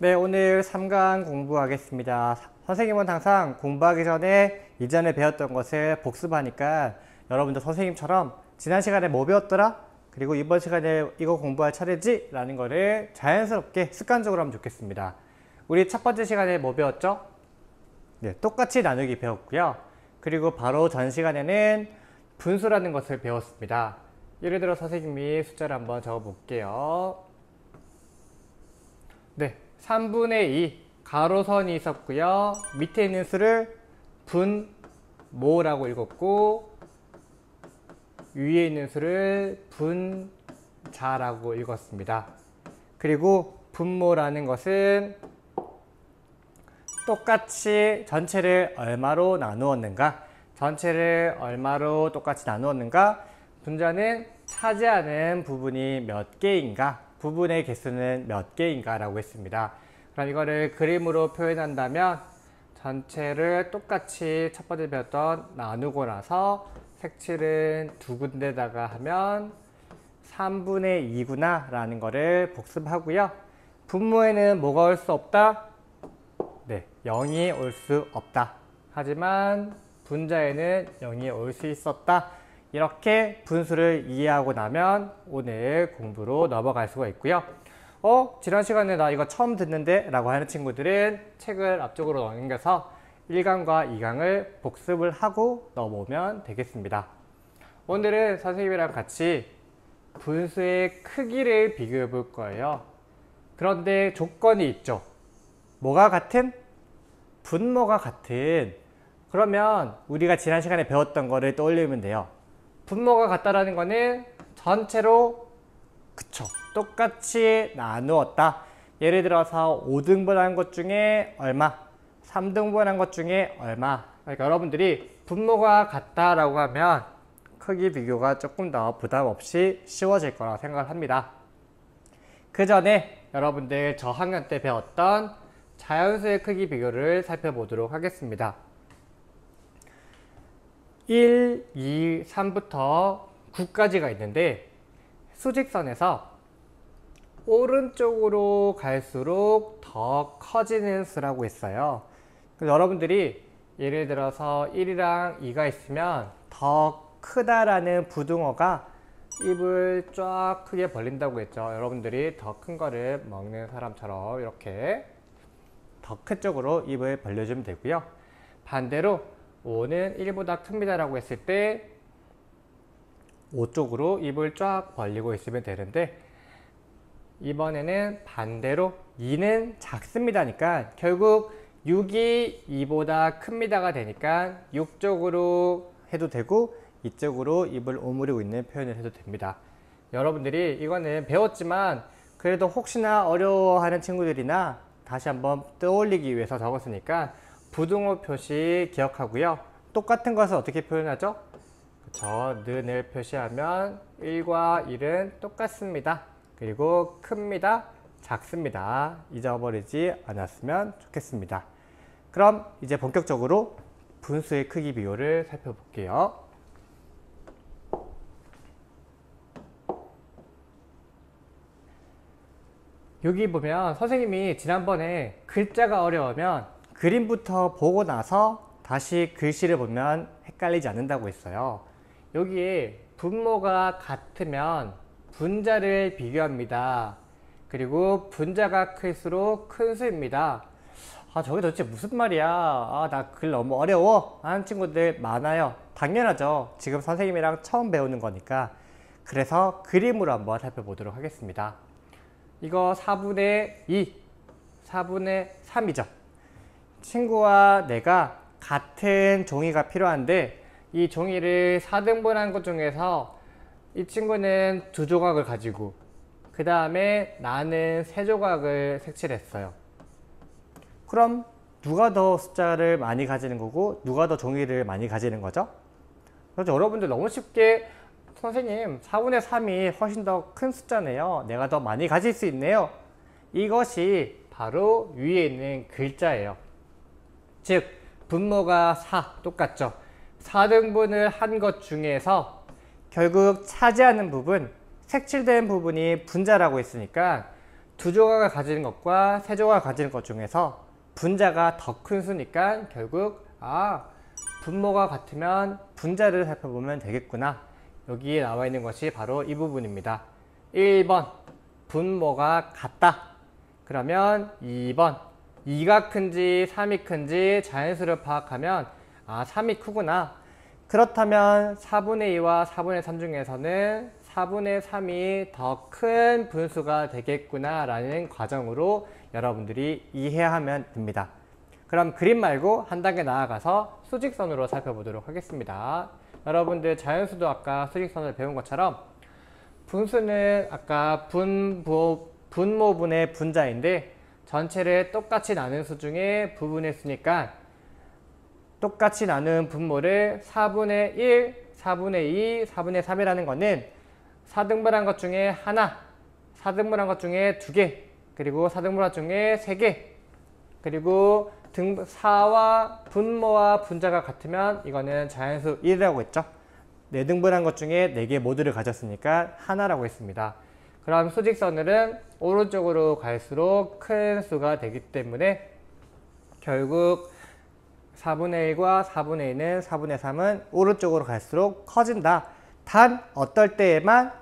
네, 오늘 3강 공부하겠습니다. 선생님은 항상 공부하기 전에 이전에 배웠던 것을 복습하니까 여러분도 선생님처럼 지난 시간에 뭐 배웠더라? 그리고 이번 시간에 이거 공부할 차례지? 라는 거를 자연스럽게 습관적으로 하면 좋겠습니다. 우리 첫 번째 시간에 뭐 배웠죠? 네, 똑같이 나누기 배웠고요. 그리고 바로 전 시간에는 분수라는 것을 배웠습니다. 예를 들어 선생님이 숫자를 한번 적어 볼게요. 네, 3분의 2 가로선이 있었고요. 밑에 있는 수를 분모라고 읽었고 위에 있는 수를 분자라고 읽었습니다. 그리고 분모라는 것은 똑같이 전체를 얼마로 나누었는가, 전체를 얼마로 똑같이 나누었는가, 분자는 차지하는 부분이 몇 개인가, 부분의 개수는 몇 개인가 라고 했습니다. 그럼 이거를 그림으로 표현한다면 전체를 똑같이 첫 번째 배웠던 나누고 나서 색칠은 두 군데다가 하면 3분의 2구나 라는 거를 복습하고요. 분모에는 뭐가 올 수 없다? 네, 0이 올 수 없다. 하지만 분자에는 0이 올 수 있었다. 이렇게 분수를 이해하고 나면 오늘 공부로 넘어갈 수가 있고요. 지난 시간에 나 이거 처음 듣는데? 라고 하는 친구들은 책을 앞쪽으로 넘겨서 1강과 2강을 복습을 하고 넘어오면 되겠습니다. 오늘은 선생님이랑 같이 분수의 크기를 비교해 볼 거예요. 그런데 조건이 있죠. 뭐가 같은? 분모가 같은. 그러면 우리가 지난 시간에 배웠던 거를 떠올리면 돼요. 분모가 같다라는 거는 전체로 그쵸, 똑같이 나누었다. 예를 들어서 5등분한 것 중에 얼마, 3등분한 것 중에 얼마. 그러니까 여러분들이 분모가 같다라고 하면 크기 비교가 조금 더 부담 없이 쉬워질 거라고 생각을 합니다. 그 전에 여러분들 저학년 때 배웠던 자연수의 크기 비교를 살펴보도록 하겠습니다. 1, 2, 3부터 9까지가 있는데 수직선에서 오른쪽으로 갈수록 더 커지는 수라고 했어요. 그래서 여러분들이 예를 들어서 1이랑 2가 있으면 더 크다라는 부등호가 입을 쫙 크게 벌린다고 했죠. 여러분들이 더 큰 거를 먹는 사람처럼 이렇게 더 큰 쪽으로 입을 벌려주면 되고요. 반대로 5는 1보다 큽니다 라고 했을 때 5 쪽으로 입을 쫙 벌리고 있으면 되는데, 이번에는 반대로 2는 작습니다니까 결국 6이 2보다 큽니다가 되니까 6 쪽으로 해도 되고 이쪽으로 입을 오므리고 있는 표현을 해도 됩니다. 여러분들이 이거는 배웠지만 그래도 혹시나 어려워하는 친구들이나 다시 한번 떠올리기 위해서 적었으니까 부등호 표시 기억하고요. 똑같은 것을 어떻게 표현하죠? 그쵸, 는을 표시하면 1과 1은 똑같습니다. 그리고 큽니다, 작습니다. 잊어버리지 않았으면 좋겠습니다. 그럼 이제 본격적으로 분수의 크기 비교를 살펴볼게요. 여기 보면 선생님이 지난번에 글자가 어려우면 그림부터 보고 나서 다시 글씨를 보면 헷갈리지 않는다고 했어요. 여기에 분모가 같으면 분자를 비교합니다. 그리고 분자가 클수록 큰 수입니다. 저게 도대체 무슨 말이야? 나 글 너무 어려워 하는 친구들 많아요. 당연하죠. 지금 선생님이랑 처음 배우는 거니까. 그래서 그림으로 한번 살펴보도록 하겠습니다. 이거 4분의 2, 4분의 3이죠. 친구와 내가 같은 종이가 필요한데 이 종이를 4등분한 것 중에서 이 친구는 2조각을 가지고 그 다음에 나는 3조각을 색칠했어요. 그럼 누가 더 숫자를 많이 가지는 거고 누가 더 종이를 많이 가지는 거죠? 그래서 여러분들 너무 쉽게 선생님 4분의 3이 훨씬 더 큰 숫자네요. 내가 더 많이 가질 수 있네요. 이것이 바로 위에 있는 글자예요. 즉 분모가 4 똑같죠. 4등분을 한 것 중에서 결국 차지하는 부분, 색칠된 부분이 분자라고 했으니까 두 조각을 가지는 것과 세 조각을 가지는 것 중에서 분자가 더 큰 수니까 결국 분모가 같으면 분자를 살펴보면 되겠구나. 여기에 나와 있는 것이 바로 이 부분입니다. 1번 분모가 같다. 그러면 2번 2가 큰지 3이 큰지 자연수를 파악하면 3이 크구나. 그렇다면 4분의 2와 4분의 3 중에서는 4분의 3이 더 큰 분수가 되겠구나 라는 과정으로 여러분들이 이해하면 됩니다. 그럼 그림 말고 한 단계 나아가서 수직선으로 살펴보도록 하겠습니다. 여러분들 자연수도 아까 수직선을 배운 것처럼 분수는 아까 분모분의 분자인데 전체를 똑같이 나눈 수 중에 부분했으니까 똑같이 나눈 분모를 4분의 1, 4분의 2, 4분의 3이라는 거는 4등분한 것 중에 하나, 4등분한 것 중에 2개, 그리고 4등분한 것 중에 3개, 그리고 4와 분모와 분자가 같으면 이거는 자연수 1이라고 했죠. 4등분한 것 중에 4개 모두를 가졌으니까 하나라고 했습니다. 그럼 수직선은 오른쪽으로 갈수록 큰 수가 되기 때문에 결국 4분의 1과 4분의 2는 4분의 3은 오른쪽으로 갈수록 커진다. 단 어떨 때에만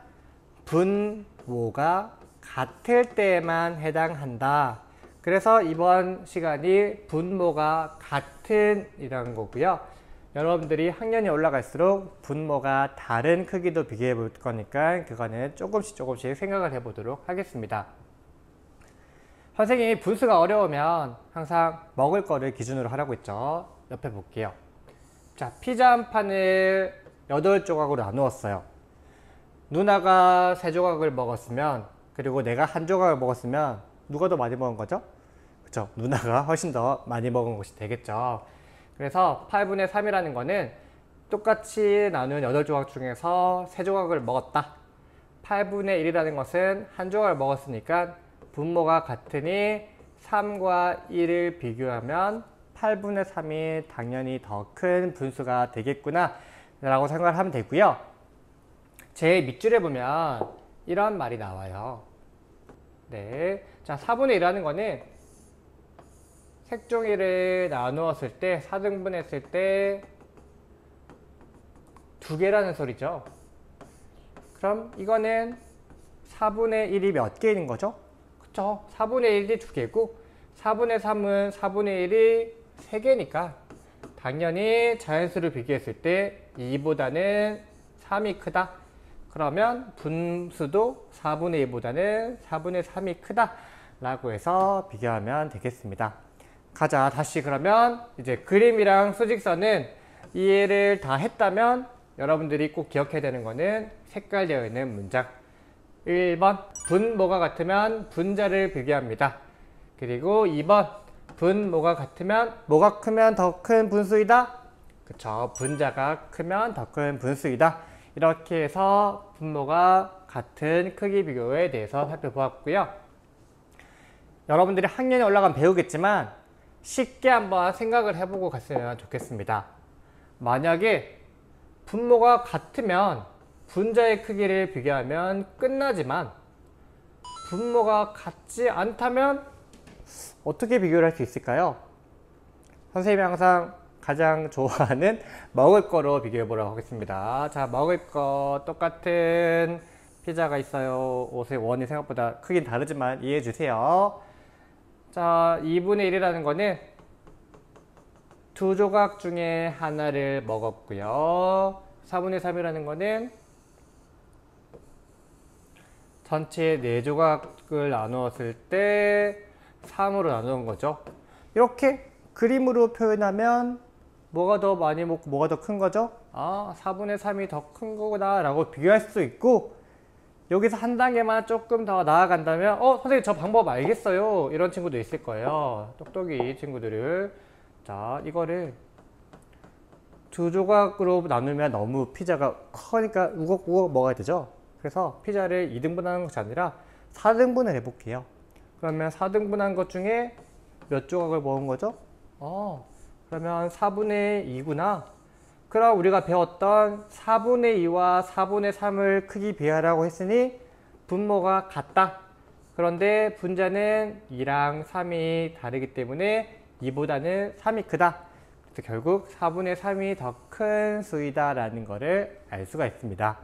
분모가 같을 때에만 해당한다. 그래서 이번 시간이 분모가 같은 이라는 거고요. 여러분들이 학년이 올라갈수록 분모가 다른 크기도 비교해 볼 거니까 그거는 조금씩 생각을 해 보도록 하겠습니다. 선생님이 분수가 어려우면 항상 먹을 거를 기준으로 하라고 했죠. 옆에 볼게요. 자, 피자 한 판을 8조각으로 나누었어요. 누나가 3조각을 먹었으면, 그리고 내가 1조각을 먹었으면 누가 더 많이 먹은 거죠? 그쵸? 누나가 훨씬 더 많이 먹은 것이 되겠죠. 그래서 8분의 3이라는 거는 똑같이 나눈 8조각 중에서 3조각을 먹었다. 8분의 1이라는 것은 1조각을 먹었으니까 분모가 같으니 3과 1을 비교하면 8분의 3이 당연히 더 큰 분수가 되겠구나 라고 생각을 하면 되고요. 제 밑줄에 보면 이런 말이 나와요. 네, 자, 4분의 1이라는 거는 색종이를 나누었을 때 4등분 했을 때 2개라는 소리죠. 그럼 이거는 4분의 1이 몇 개인 거죠? 그쵸? 4분의 1이 2개고 4분의 3은 4분의 1이 3개니까 당연히 자연수를 비교했을 때 2보다는 3이 크다. 그러면 분수도 4분의 2보다는 4분의 3이 크다 라고 해서 비교하면 되겠습니다. 가자. 다시 그러면 이제 그림이랑 수직선은 이해를 다 했다면 여러분들이 꼭 기억해야 되는 거는 색깔되어 있는 문장. 1번 분모가 같으면 분자를 비교합니다. 그리고 2번 분모가 같으면 뭐가 크면 더 큰 분수이다? 그쵸, 분자가 크면 더 큰 분수이다. 이렇게 해서 분모가 같은 크기 비교에 대해서 살펴보았고요. 여러분들이 학년이 올라가면 배우겠지만 쉽게 한번 생각을 해보고 갔으면 좋겠습니다. 만약에 분모가 같으면 분자의 크기를 비교하면 끝나지만 분모가 같지 않다면 어떻게 비교를 할 수 있을까요? 선생님이 항상 가장 좋아하는 먹을 거로 비교해 보라고 하겠습니다. 자, 먹을 거 똑같은 피자가 있어요. 옷의 원이 생각보다 크긴 다르지만 이해해 주세요. 자, 2분의 1이라는 거는 2조각 중에 하나를 먹었고요. 4분의 3이라는 거는 전체 4조각을 나누었을 때 3으로 나누는 거죠. 이렇게 그림으로 표현하면 뭐가 더 많이 먹고 뭐가 더 큰 거죠? 4분의 3이 더 큰 거구나 라고 비교할 수도 있고, 여기서 한 단계만 조금 더 나아간다면 선생님 저 방법 알겠어요 이런 친구도 있을 거예요. 똑똑이 친구들을. 자, 이거를 2조각으로 나누면 너무 피자가 커니까 우걱우걱 먹어야 되죠. 그래서 피자를 2등분하는 것이 아니라 4등분을 해볼게요. 그러면 4등분한 것 중에 몇 조각을 먹은 거죠? 그러면 4분의 2구나. 그럼 우리가 배웠던 4분의 2와 4분의 3을 크기 비하라고 했으니 분모가 같다. 그런데 분자는 2랑 3이 다르기 때문에 2보다는 3이 크다. 그래서 결국 4분의 3이 더 큰 수이다 라는 것을 알 수가 있습니다.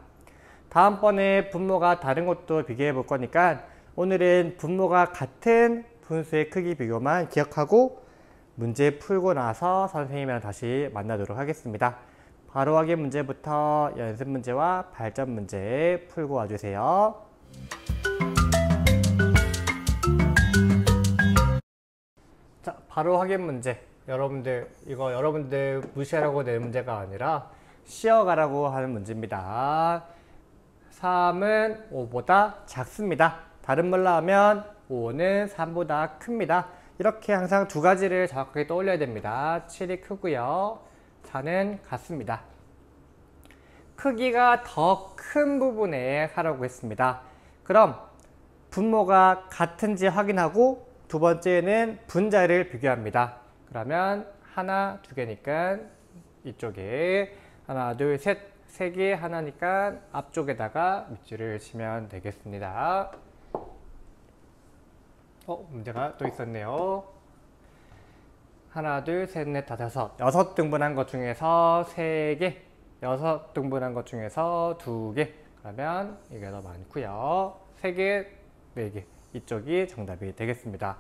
다음번에 분모가 다른 것도 비교해 볼 거니까 오늘은 분모가 같은 분수의 크기 비교만 기억하고 문제 풀고 나서 선생님이랑 다시 만나도록 하겠습니다. 바로 확인 문제부터 연습 문제와 발전 문제 풀고 와주세요. 자, 바로 확인 문제. 여러분들 이거 여러분들 무시하라고 낼 문제가 아니라 쉬어가라고 하는 문제입니다. 3은 5보다 작습니다. 다른 말로 하면 5는 3보다 큽니다. 이렇게 항상 두 가지를 정확하게 떠올려야 됩니다. 7이 크고요. 4는 같습니다. 크기가 더 큰 부분에 하라고 했습니다. 그럼 분모가 같은지 확인하고 두 번째는 분자를 비교합니다. 그러면 하나, 두 개니까 이쪽에 하나, 둘, 셋, 세 개 하나니까 앞쪽에다가 밑줄을 치면 되겠습니다. 문제가 또 있었네요. 하나, 둘, 셋, 넷, 다섯, 여섯 등분한 것 중에서 3개, 여섯 등분한 것 중에서 2개. 그러면 이게 더 많고요. 3개, 4개. 이쪽이 정답이 되겠습니다.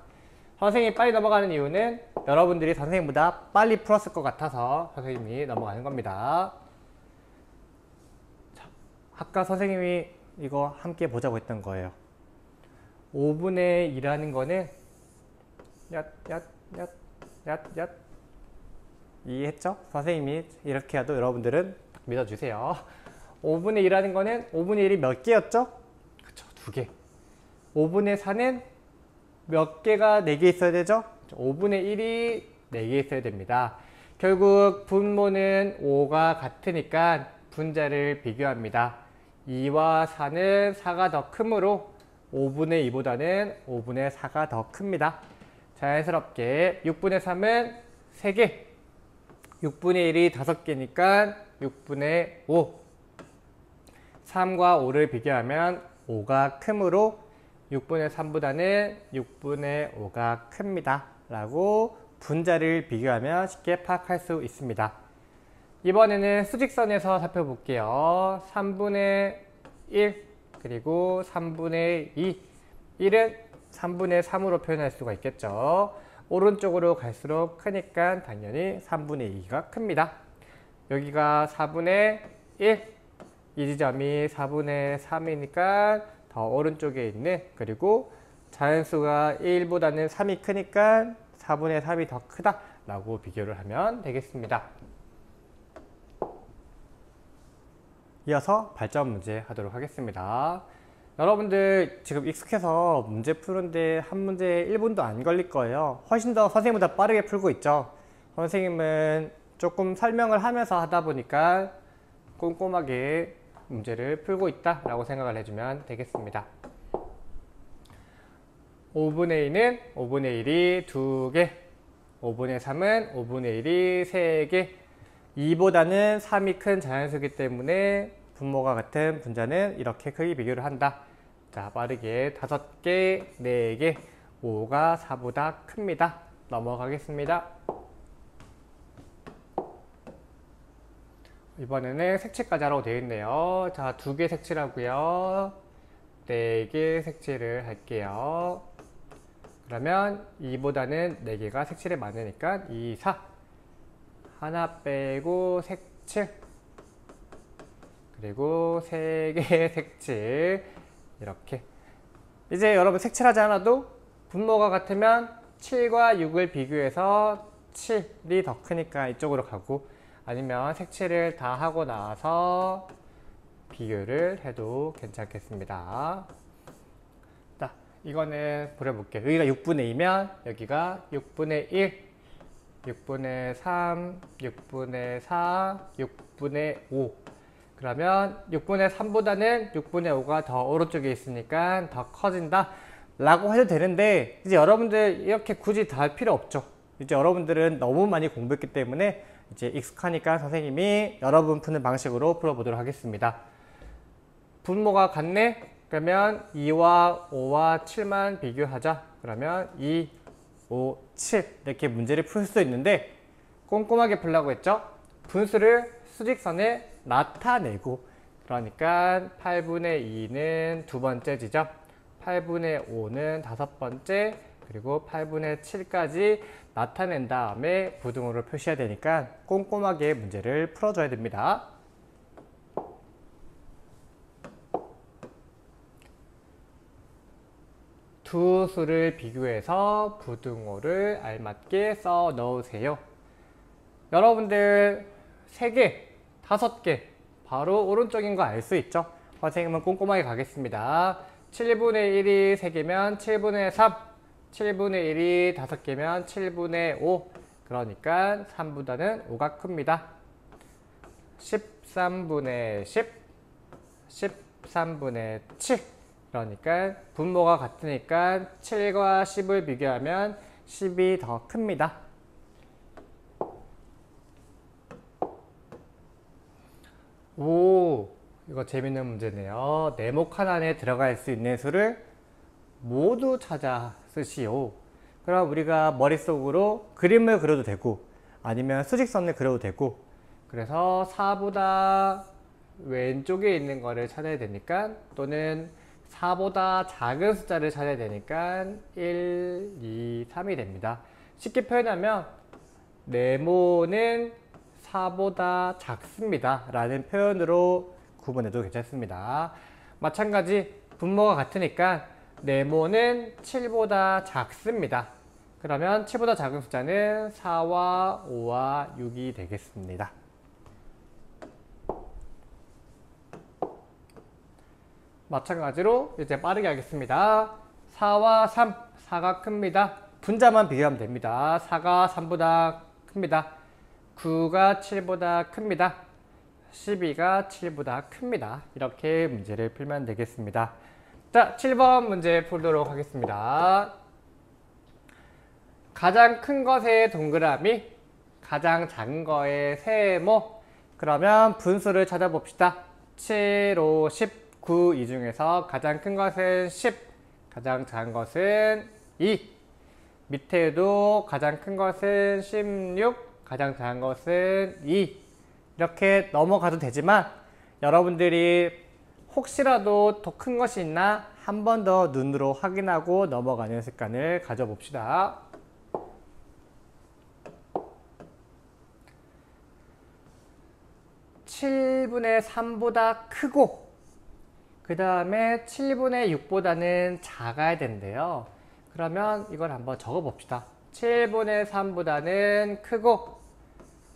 선생님이 빨리 넘어가는 이유는 여러분들이 선생님보다 빨리 풀었을 것 같아서 선생님이 넘어가는 겁니다. 자, 아까 선생님이 이거 함께 보자고 했던 거예요. 5분의 2라는 거는 이해했죠? 선생님이 이렇게 해도 여러분들은 딱 믿어주세요. 5분의 2라는 거는 5분의 1이 몇 개였죠? 그쵸, 2개. 5분의 4는 몇 개가 4개 있어야 되죠? 5분의 1이 4개 있어야 됩니다. 결국 분모는 5가 같으니까 분자를 비교합니다. 2와 4는 4가 더 크므로 5분의 2보다는 5분의 4가 더 큽니다. 자연스럽게 6분의 3은 3개, 6분의 1이 5개니까 6분의 5. 3과 5를 비교하면 5가 크므로 6분의 3보다는 6분의 5가 큽니다. 라고 분자를 비교하면 쉽게 파악할 수 있습니다. 이번에는 수직선에서 살펴볼게요. 3분의 1 그리고 3분의 2. 1은 3분의 3으로 표현할 수가 있겠죠. 오른쪽으로 갈수록 크니까 당연히 3분의 2가 큽니다. 여기가 4분의 1. 이 지점이 4분의 3이니까 더 오른쪽에 있는, 그리고 자연수가 1보다는 3이 크니까 4분의 3이 더 크다 라고 비교를 하면 되겠습니다. 이어서 발전 문제 하도록 하겠습니다. 여러분들 지금 익숙해서 문제 푸는데 한 문제에 1분도 안 걸릴 거예요. 훨씬 더 선생님보다 빠르게 풀고 있죠. 선생님은 조금 설명을 하면서 하다 보니까 꼼꼼하게 문제를 풀고 있다 라고 생각을 해주면 되겠습니다. 5분의 2는 5분의 1이 2개, 5분의 3은 5분의 1이 3개, 2보다는 3이 큰 자연수이기 때문에 분모가 같은 분자는 이렇게 크기 비교를 한다. 자, 빠르게 5개, 4개, 5가 4보다 큽니다. 넘어가겠습니다. 이번에는 색칠까지 하라고 되어 있네요. 자, 2개 색칠하고요. 4개 색칠을 할게요. 그러면 2보다는 4개가 색칠이 많으니까 2, 4. 하나 빼고 색칠. 그리고 3개 색칠. 이렇게. 이제 여러분 색칠하지 않아도 분모가 같으면 7과 6을 비교해서 7이 더 크니까 이쪽으로 가고, 아니면 색칠을 다 하고 나서 비교를 해도 괜찮겠습니다. 자, 이거는 그려볼게요. 여기가 6분의 2면 여기가 6분의 1, 6분의 3, 6분의 4, 6분의 5. 그러면 6분의 3보다는 6분의 5가 더 오른쪽에 있으니까 더 커진다 라고 해도 되는데, 이제 여러분들 이렇게 굳이 다 할 필요 없죠. 이제 여러분들은 너무 많이 공부했기 때문에 이제 익숙하니까 선생님이 여러분 푸는 방식으로 풀어보도록 하겠습니다. 분모가 같네? 그러면 2와 5와 7만 비교하자. 그러면 2, 5, 7 이렇게 문제를 풀 수 있는데 꼼꼼하게 풀라고 했죠. 분수를 수직선에 나타내고, 그러니까 8분의 2는 두 번째 지점, 8분의 5는 다섯 번째, 그리고 8분의 7까지 나타낸 다음에 부등호를 표시해야 되니까 꼼꼼하게 문제를 풀어줘야 됩니다. 두 수를 비교해서 부등호를 알맞게 써 넣으세요. 여러분들 3개, 5개 바로 오른쪽인 거 알 수 있죠? 선생님은 꼼꼼하게 가겠습니다. 7분의 1이 3개면 7분의 3, 7분의 1이 5개면 7분의 5, 그러니까 3보다는 5가 큽니다. 13분의 10, 13분의 7, 그러니까 분모가 같으니까 7과 10을 비교하면 10이 더 큽니다. 오, 이거 재밌는 문제네요. 네모 칸 안에 들어갈 수 있는 수를 모두 찾아 쓰시오. 그럼 우리가 머릿속으로 그림을 그려도 되고 아니면 수직선을 그려도 되고, 그래서 4보다 왼쪽에 있는 거를 찾아야 되니까, 또는 4보다 작은 숫자를 찾아야 되니까 1, 2, 3이 됩니다. 쉽게 표현하면 네모는 4보다 작습니다 라는 표현으로 구분해도 괜찮습니다. 마찬가지 분모가 같으니까 네모는 7보다 작습니다. 그러면 7보다 작은 숫자는 4와 5와 6이 되겠습니다. 마찬가지로 이제 빠르게 하겠습니다. 4와 3, 4가 큽니다. 분자만 비교하면 됩니다. 4가 3보다 큽니다. 9가 7보다 큽니다. 12가 7보다 큽니다. 이렇게 문제를 풀면 되겠습니다. 자, 7번 문제 풀도록 하겠습니다. 가장 큰 것의 동그라미, 가장 작은 거의 세모. 그러면 분수를 찾아봅시다. 7, 5, 10. 9, 이 중에서 가장 큰 것은 10, 가장 작은 것은 2. 밑에도 가장 큰 것은 16, 가장 작은 것은 2. 이렇게 넘어가도 되지만 여러분들이 혹시라도 더 큰 것이 있나 한 번 더 눈으로 확인하고 넘어가는 습관을 가져봅시다. (7분의 3보다) 크고, 그 다음에 7분의 6보다는 작아야 된대요. 그러면 이걸 한번 적어 봅시다. 7분의 3보다는 크고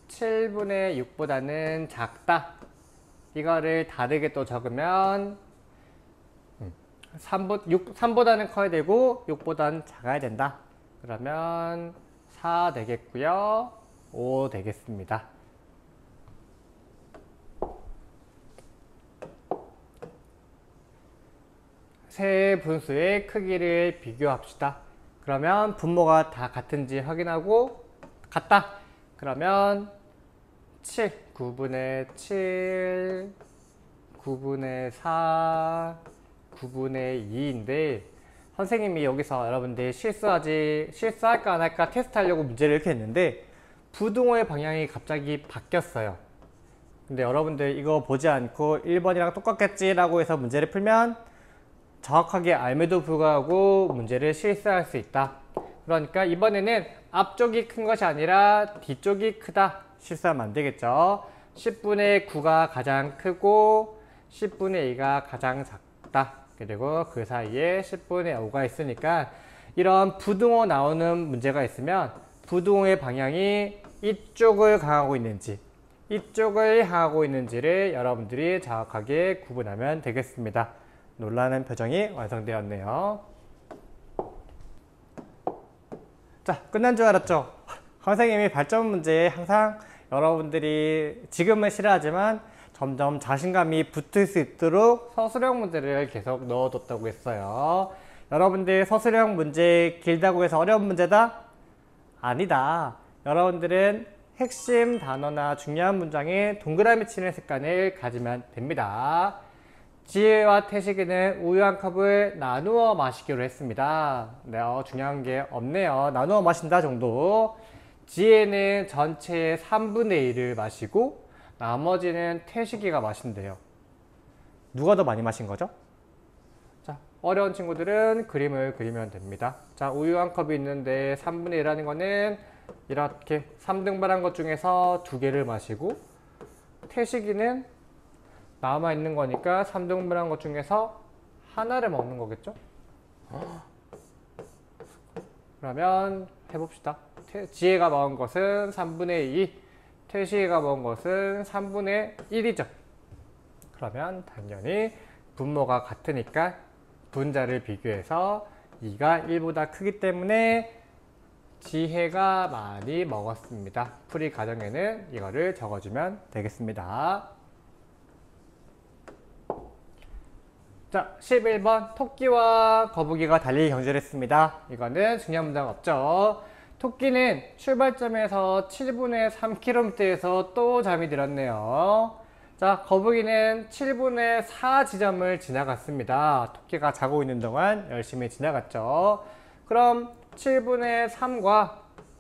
7분의 6보다는 작다. 이거를 다르게 또 적으면 3보다는 커야 되고 6보다는 작아야 된다. 그러면 4 되겠고요. 5 되겠습니다. 세 분수의 크기를 비교합시다. 그러면 분모가 다 같은지 확인하고 같다. 그러면 7, 9분의 7, 9분의 4, 9분의 2인데 선생님이 여기서 여러분들 실수할까 안 할까 테스트하려고 문제를 이렇게 했는데 부등호의 방향이 갑자기 바뀌었어요. 근데 여러분들 이거 보지 않고 1번이랑 똑같겠지 라고 해서 문제를 풀면 정확하게 알매도 불구하고 문제를 실수할 수 있다. 그러니까 이번에는 앞쪽이 큰 것이 아니라 뒤쪽이 크다. 실수하면 안 되겠죠. 10분의 9가 가장 크고 10분의 2가 가장 작다. 그리고 그 사이에 10분의 5가 있으니까 이런 부등호 나오는 문제가 있으면 부등호의 방향이 이쪽을 강하고 있는지 이쪽을 향하고 있는지를 여러분들이 정확하게 구분하면 되겠습니다. 놀라는 표정이 완성되었네요. 자, 끝난 줄 알았죠? 선생님이 발전 문제에 항상 여러분들이 지금은 싫어하지만 점점 자신감이 붙을 수 있도록 서술형 문제를 계속 넣어뒀다고 했어요. 여러분들 서술형 문제 길다고 해서 어려운 문제다? 아니다. 여러분들은 핵심 단어나 중요한 문장에 동그라미 치는 습관을 가지면 됩니다. 지혜와 태식이는 우유 한 컵을 나누어 마시기로 했습니다. 네, 중요한 게 없네요. 나누어 마신다 정도. 지혜는 전체의 3분의 1을 마시고 나머지는 태식이가 마신대요. 누가 더 많이 마신 거죠? 자, 어려운 친구들은 그림을 그리면 됩니다. 자, 우유 한 컵이 있는데 3분의 1이라는 거는 이렇게 3등분한 것 중에서 2개를 마시고, 태식이는 남아있는 거니까 3등분한 것 중에서 하나를 먹는 거겠죠? 그러면 해봅시다. 지혜가 먹은 것은 3분의 2, 태식이가 먹은 것은 3분의 1이죠. 그러면 당연히 분모가 같으니까 분자를 비교해서 2가 1보다 크기 때문에 지혜가 많이 먹었습니다. 풀이 과정에는 이거를 적어주면 되겠습니다. 자, 11번 토끼와 거북이가 달리기 경주를 했습니다. 이거는 중요한 문장 없죠. 토끼는 출발점에서 7분의 3km에서 또 잠이 들었네요. 자, 거북이는 7분의 4 지점을 지나갔습니다. 토끼가 자고 있는 동안 열심히 지나갔죠. 그럼 7분의 3과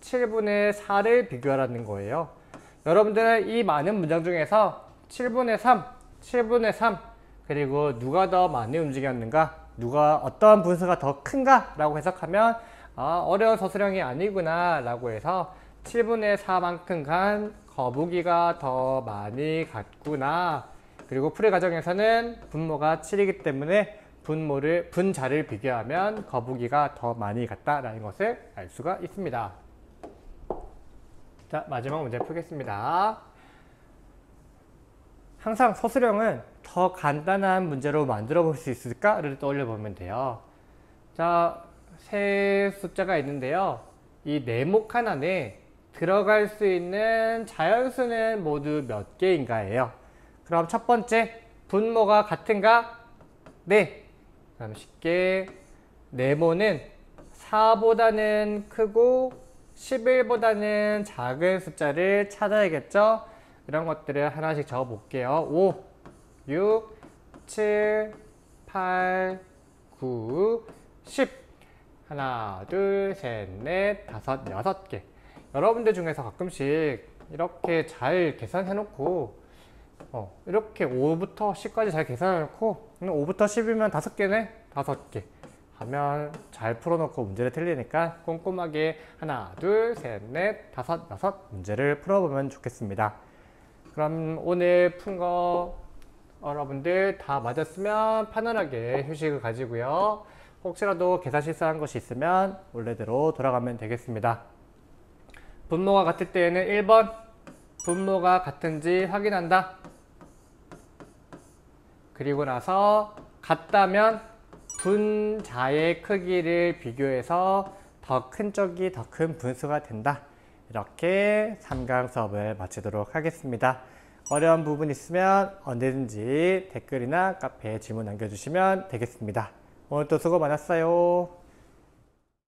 7분의 4를 비교하라는 거예요. 여러분들은 이 많은 문장 중에서 7분의 3, 7분의 3, 그리고 누가 더 많이 움직였는가, 누가 어떠한 분수가 더 큰가 라고 해석하면 어려운 서술형이 아니구나 라고 해서 7분의 4만큼 간 거북이가 더 많이 갔구나. 그리고 풀이 과정에서는 분모가 7이기 때문에 분자를 비교하면 거북이가 더 많이 갔다라는 것을 알 수가 있습니다. 자, 마지막 문제 풀겠습니다. 항상 서술형은 더 간단한 문제로 만들어 볼 수 있을까를 떠올려 보면 돼요. 자, 세 숫자가 있는데요. 이 네모칸 안에 들어갈 수 있는 자연수는 모두 몇 개인가예요. 그럼 첫 번째, 분모가 같은가? 네. 그럼 쉽게 네모는 4보다는 크고 11보다는 작은 숫자를 찾아야겠죠? 이런 것들을 하나씩 적어 볼게요. 5, 6, 7, 8, 9, 10. 하나, 둘, 셋, 넷, 다섯, 6개. 여러분들 중에서 가끔씩 이렇게 잘 계산해 놓고 이렇게 5부터 10까지 잘 계산해 놓고 5부터 10이면 5개네? 5개 하면 잘 풀어놓고 문제를 틀리니까 꼼꼼하게 하나, 둘, 셋, 넷, 다섯, 6 문제를 풀어보면 좋겠습니다. 그럼 오늘 푼 거 여러분들 다 맞았으면 편안하게 휴식을 가지고요. 혹시라도 계산 실수한 것이 있으면 원래대로 돌아가면 되겠습니다. 분모가 같을 때에는 1번 분모가 같은지 확인한다. 그리고 나서 같다면 분자의 크기를 비교해서 더 큰 쪽이 더 큰 분수가 된다. 이렇게 3강 수업을 마치도록 하겠습니다. 어려운 부분 있으면 언제든지 댓글이나 카페에 질문 남겨주시면 되겠습니다. 오늘도 수고 많았어요.